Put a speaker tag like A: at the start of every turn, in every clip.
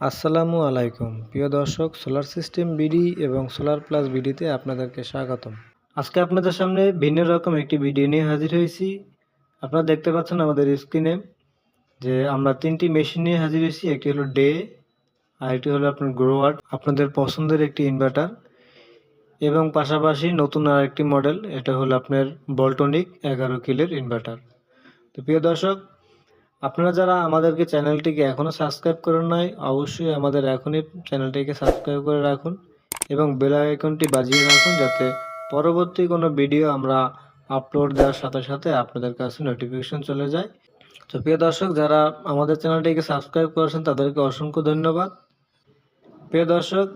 A: আসসালামু আলাইকুম প্রিয় দর্শক, সোলার সিস্টেম বিডি এবং সোলার প্লাস বিডিতে আপনাদেরকে স্বাগতম। আজকে আপনাদের সামনে ভিন্ন রকম একটি ভিডিও নিয়ে হাজির হয়েছি। আপনারা দেখতে পাচ্ছেন আমাদের স্ক্রিনে যে আমরা তিনটি মেশিন নিয়ে হাজির হয়েছি। একটি হলো ডে, আরেকটি হলো আপনার গ্রোয়ার, আপনাদের পছন্দের একটি ইনভার্টার, এবং পাশাপাশি নতুন আরেকটি মডেল, এটা হলো আপনার বল্টনিক 11 কিলোর ইনভার্টার। তো প্রিয় দর্শক, আপনারা যারা আমাদেরকে চ্যানেলটিকে এখনও সাবস্ক্রাইব করেন নাই, অবশ্যই আমাদের এখনই চ্যানেলটিকে সাবস্ক্রাইব করে রাখুন এবং বেল আইকনটি বাজিয়ে রাখুন, যাতে পরবর্তী কোনো ভিডিও আমরা আপলোড দেওয়ার সাথে সাথে আপনাদের কাছে নোটিফিকেশন চলে যায়। তো প্রিয় দর্শক, যারা আমাদের চ্যানেলটিকে সাবস্ক্রাইব করেছেন তাদেরকে অসংখ্য ধন্যবাদ। প্রিয় দর্শক,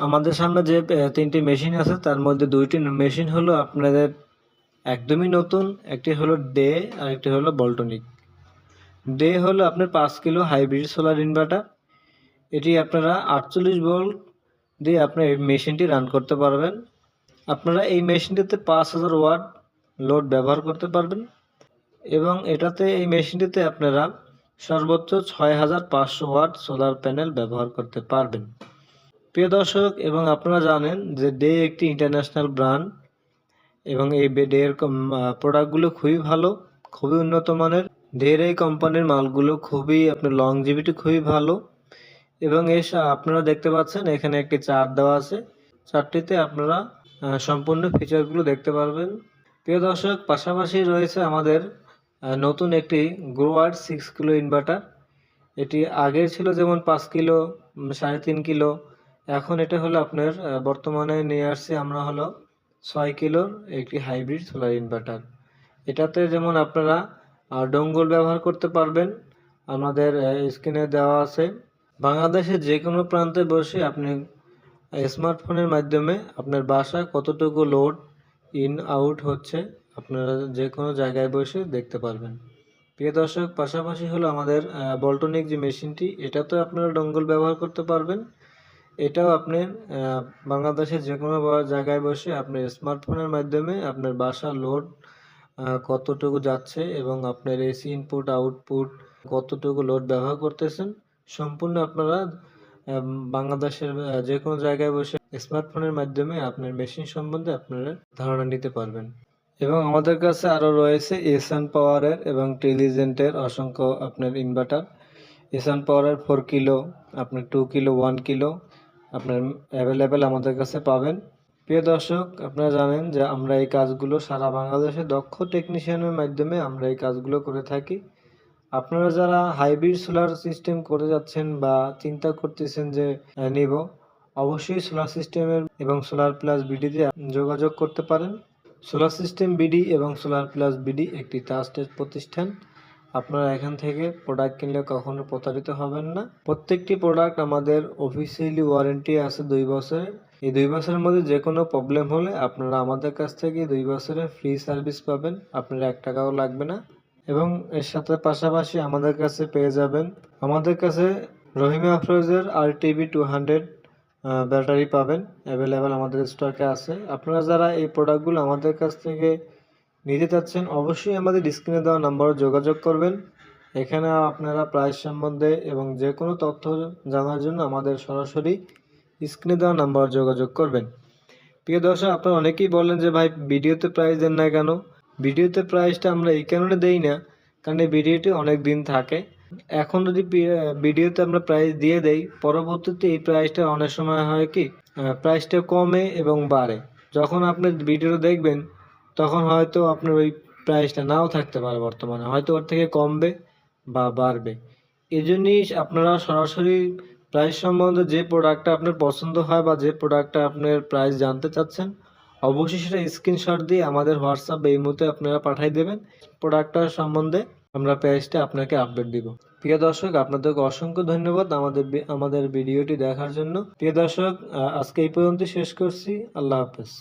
A: আমাদের সামনে যে তিনটি মেশিন আছে তার মধ্যে দুইটি মেশিন হলো আপনাদের একদমই নতুন, একটি হলো ডে আর একটি হলো বল্টনিক। ডে হলো আপনার 5 কিলো হাইব্রিড সোলার ইনভার্টার। এটি আপনারা 48 ভোল্ট দিয়ে আপনার এই মেশিনটি রান করতে পারবেন। আপনারা এই মেশিনটিতে 5000 ওয়াট লোড ব্যবহার করতে পারবেন এবং এই মেশিনটিতে আপনারা সর্বোচ্চ 6500 ওয়াট সোলার প্যানেল ব্যবহার করতে পারবেন। প্রিয় দর্শক, এবং আপনারা জানেন যে ডে একটি ইন্টারন্যাশনাল ব্র্যান্ড এবং এই ডের প্রোডাক্টগুলো খুবই ভালো, খুবই উন্নত মানের। ডের এই কোম্পানির মালগুলো খুবই আপনার লংজিভিটি খুবই ভালো এবং আপনারা দেখতে পাচ্ছেন এখানে একটি চার্ট দেওয়া আছে। চার্টটিতে আপনারা সম্পূর্ণ ফিচারগুলো দেখতে পারবেন। প্রিয় দর্শক, পাশাপাশি রয়েছে আমাদের নতুন একটি গ্রোয়ার 6 কিলো ইনভার্টার। এটি আগের ছিল যেমন 5 কিলো, 3.5 কিলো, এখন এটা হলো আপনার বর্তমানে নিয়ে আসছি আমরা হলো 6 কিলোর একটি হাইব্রিড সোলার ইনভার্টার। এটাতে যেমন আপনারা ডোঙ্গল ব্যবহার করতে পারবেন, আমাদের স্ক্রিনে দেওয়া আছে। বাংলাদেশের যে কোনো প্রান্তে বসে আপনি স্মার্টফোনের মাধ্যমে আপনার বাসায় কতটুকু লোড ইন আউট হচ্ছে আপনারা যে কোনো জায়গায় বসে দেখতে পারবেন। প্রিয় দর্শক, পাশাপাশি হলো আমাদের বল্টনিক যে মেশিনটি, এটাতেও আপনারা ডোঙ্গল ব্যবহার করতে পারবেন। এটাও আপনি বাংলাদেশের যে কোনো জায়গায় বসে আপনি স্মার্টফোনের মাধ্যমে আপনার বাসার লোড কতটুকু যাচ্ছে এবং আপনার এসি ইনপুট আউটপুট কতটুকু লোড ব্যবহার করতেছেন সম্পূর্ণ আপনারা বাংলাদেশের যে কোনো জায়গায় বসে স্মার্টফোনের মাধ্যমে আপনার মেশিন সম্বন্ধে আপনারা ধারণা নিতে পারবেন। এবং আমাদের কাছে আরও রয়েছে এসান পাওয়ারের এবং টেলিজেন্টের অসংখ্য আপনার ইনভার্টার। এসান পাওয়ারের 4 কিলো, আপনার 2 কিলো, 1 কিলো আপনার অ্যাভেলেবেল আমাদের কাছে পাবেন। প্রিয় দর্শক, আপনারা জানেন যে আমরা এই কাজগুলো সারা বাংলাদেশে দক্ষ টেকনিশিয়ানের মাধ্যমে আমরা এই কাজগুলো করে থাকি। আপনারা যারা হাইব্রিড সোলার সিস্টেম করে যাচ্ছেন বা চিন্তা করতেছেন যে নিব, অবশ্যই সোলার সিস্টেমের এবং সোলার প্লাস বিডিতে যোগাযোগ করতে পারেন। সোলার সিস্টেম বিডি এবং সোলার প্লাস বিডি একটি ট্রাস্টেড প্রতিষ্ঠান। আপনারা এখান থেকে প্রোডাক্ট কিনলে কখনো প্রতারিত হবেন না। প্রত্যেকটি প্রোডাক্ট আমাদের অফিসিয়ালি ওয়ারেন্টি আছে 2 বছরের। এই 2 বছরের মধ্যে যে কোনো প্রবলেম হলে আপনারা আমাদের কাছ থেকে 2 বছরের ফ্রি সার্ভিস পাবেন, আপনার 1 টাকাও লাগবে না। এবং এর সাথে পাশাপাশি আমাদের কাছে পেয়ে যাবেন, আমাদের কাছে রহিমা আফরোজের RTV 200 ব্যাটারি পাবেন, অ্যাভেলেবেল আমাদের স্টকে আছে। আপনারা যারা এই প্রোডাক্টগুলো আমাদের কাছ থেকে নিতে চাচ্ছেন অবশ্যই আমাদের স্ক্রিনে দেওয়া নাম্বারে যোগাযোগ করবেন। এখানে আপনারা প্রাইস সম্বন্ধে এবং যে কোনো তথ্য জানার জন্য আমাদের সরাসরি স্ক্রিনে দেওয়া নাম্বারে যোগাযোগ করবেন। প্রিয় দর্শক, আপনারা অনেকেই বলেন যে ভাই ভিডিওতে প্রাইস দেন না কেন? ভিডিওতে প্রাইসটা আমরা এই কারণে দেই না, কারণ এই ভিডিওটি অনেক দিন থাকে। এখন যদি ভিডিওতে আমরা প্রাইস দিয়ে দেই, পরবর্তীতে এই প্রাইসটা অনেক সময় হয় কি প্রাইসটা কমে এবং বাড়ে। যখন আপনি ভিডিও দেখবেন তখন হয়তো আপনার ওই প্রাইসটা নাও থাকতে পারে, বর্তমানে হয়তো ওর থেকে কমবে বা বাড়বে। এই জন্যই আপনারা সরাসরি প্রাইস সম্বন্ধে যে প্রোডাক্টটা আপনার পছন্দ হয় বা যে প্রোডাক্টটা আপনার প্রাইস জানতে চাচ্ছেন অবশ্যই সেটা স্ক্রিনশট দিয়ে আমাদের হোয়াটসঅ্যাপ এই মুহূর্তে আপনারা পাঠিয়ে দেবেন। প্রোডাক্টটার সম্বন্ধে আমরা প্রাইসটা আপনাকে আপডেট দিব। প্রিয় দর্শক, আপনাদেরকে অসংখ্য ধন্যবাদ আমাদের ভিডিওটি দেখার জন্য। প্রিয় দর্শক, আজকে এই পর্যন্ত শেষ করছি। আল্লাহ হাফেজ।